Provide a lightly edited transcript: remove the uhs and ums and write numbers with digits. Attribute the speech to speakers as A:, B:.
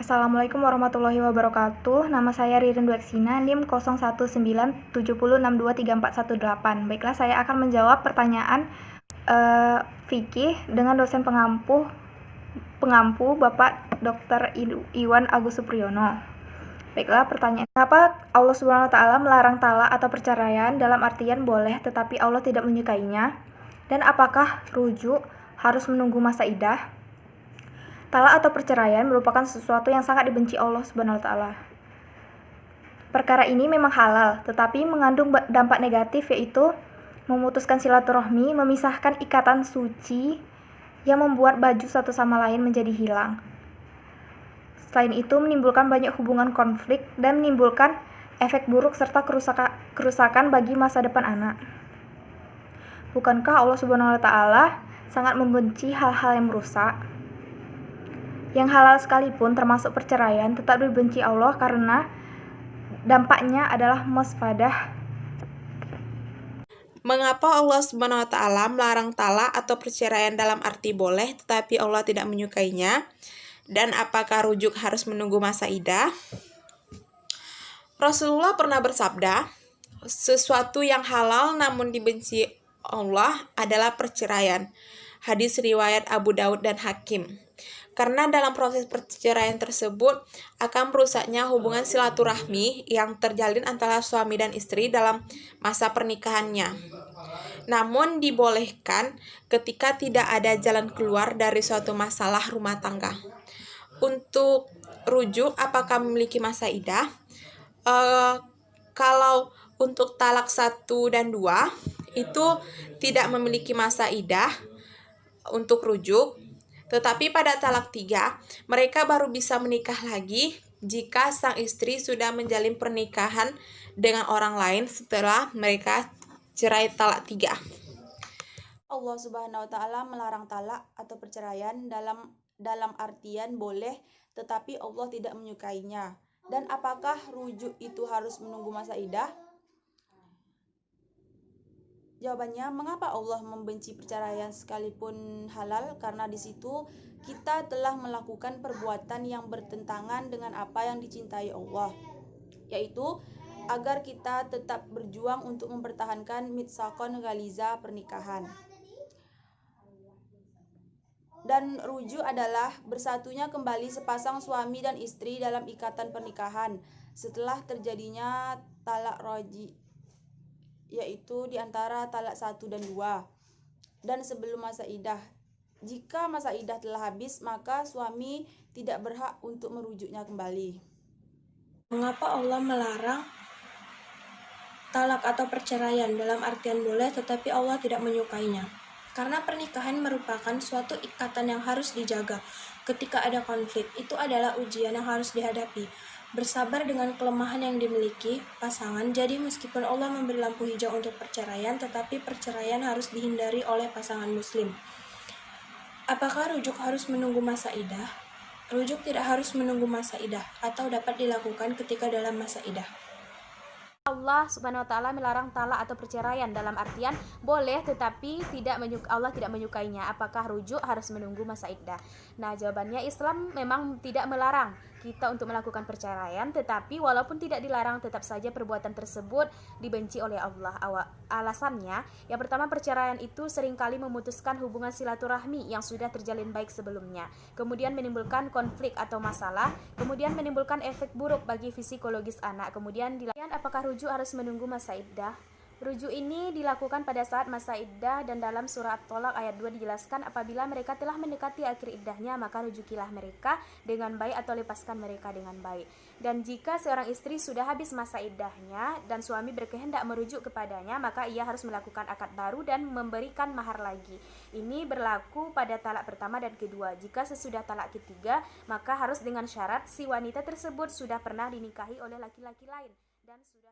A: Assalamualaikum warahmatullahi wabarakatuh. Nama saya Ririn Dweksina, NIM 019706234118. Baiklah, saya akan menjawab pertanyaan fikih dengan dosen pengampu Bapak Dr. Iwan Agus Supriyono. Baiklah, pertanyaan. Kenapa Allah Subhanahu wa taala melarang talak atau perceraian dalam artian boleh tetapi Allah tidak menyukainya? Dan apakah rujuk harus menunggu masa iddah? Talak atau perceraian merupakan sesuatu yang sangat dibenci Allah Subhanahu wa taala. Perkara ini memang halal, tetapi mengandung dampak negatif, yaitu memutuskan silaturahmi, memisahkan ikatan suci yang membuat baju satu sama lain menjadi hilang. Selain itu, menimbulkan banyak hubungan konflik dan menimbulkan efek buruk serta kerusakan bagi masa depan anak. Bukankah Allah Subhanahu wa taala sangat membenci hal-hal yang merusak? Yang halal sekalipun termasuk perceraian tetap dibenci Allah karena dampaknya adalah mafsadah.
B: Mengapa Allah Subhanahu wa taala melarang talak atau perceraian dalam arti boleh tetapi Allah tidak menyukainya? Dan apakah rujuk harus menunggu masa iddah? Rasulullah pernah bersabda, sesuatu yang halal namun dibenci Allah adalah perceraian. Hadis riwayat Abu Daud dan Hakim. Karena dalam proses perceraian tersebut akan merusaknya hubungan silaturahmi yang terjalin antara suami dan istri dalam masa pernikahannya. Namun dibolehkan ketika tidak ada jalan keluar dari suatu masalah rumah tangga. Untuk rujuk, apakah memiliki masa iddah? Kalau untuk talak 1 dan 2 itu tidak memiliki masa iddah untuk rujuk. Tetapi pada talak 3, mereka baru bisa menikah lagi jika sang istri sudah menjalin pernikahan dengan orang lain setelah mereka cerai talak 3.
C: Allah Subhanahu wa taala melarang talak atau perceraian dalam artian boleh tetapi Allah tidak menyukainya. Dan apakah rujuk itu harus menunggu masa iddah? Jawabannya, mengapa Allah membenci perceraian sekalipun halal? Karena di situ kita telah melakukan perbuatan yang bertentangan dengan apa yang dicintai Allah, yaitu agar kita tetap berjuang untuk mempertahankan mitsaqon ghaliza pernikahan. Dan rujuk adalah bersatunya kembali sepasang suami dan istri dalam ikatan pernikahan setelah terjadinya talak roji, yaitu di antara talak 1 dan 2, dan sebelum masa iddah. Jika masa iddah telah habis, maka suami tidak berhak untuk merujuknya kembali.
D: Mengapa Allah melarang talak atau perceraian dalam artian boleh tetapi Allah tidak menyukainya? Karena pernikahan merupakan suatu ikatan yang harus dijaga. Ketika ada konflik, itu adalah ujian yang harus dihadapi. Bersabar dengan kelemahan yang dimiliki pasangan. Jadi meskipun Allah memberi lampu hijau untuk perceraian, tetapi perceraian harus dihindari oleh pasangan muslim. Apakah rujuk harus menunggu masa iddah? Rujuk tidak harus menunggu masa iddah atau dapat dilakukan ketika dalam masa iddah.
E: Allah Subhanahu wa taala melarang talak atau perceraian dalam artian boleh tetapi Allah tidak menyukainya. Apakah rujuk harus menunggu masa iddah? Nah, jawabannya Islam memang tidak melarang kita untuk melakukan perceraian, tetapi walaupun tidak dilarang tetap saja perbuatan tersebut dibenci oleh Allah. Alasannya, yang pertama, perceraian itu seringkali memutuskan hubungan silaturahmi yang sudah terjalin baik sebelumnya, kemudian menimbulkan konflik atau masalah, kemudian menimbulkan efek buruk bagi psikologis anak. Kemudian apakah rujuk harus menunggu masa iddah? Rujuk ini dilakukan pada saat masa iddah, dan dalam surah At-Tolak ayat 2 dijelaskan apabila mereka telah mendekati akhir iddahnya maka rujukilah mereka dengan baik atau lepaskan mereka dengan baik. Dan jika seorang istri sudah habis masa iddahnya dan suami berkehendak merujuk kepadanya, maka ia harus melakukan akad baru dan memberikan mahar lagi. Ini berlaku pada talak pertama dan kedua. Jika sesudah talak ketiga, maka harus dengan syarat si wanita tersebut sudah pernah dinikahi oleh laki-laki lain dan sudah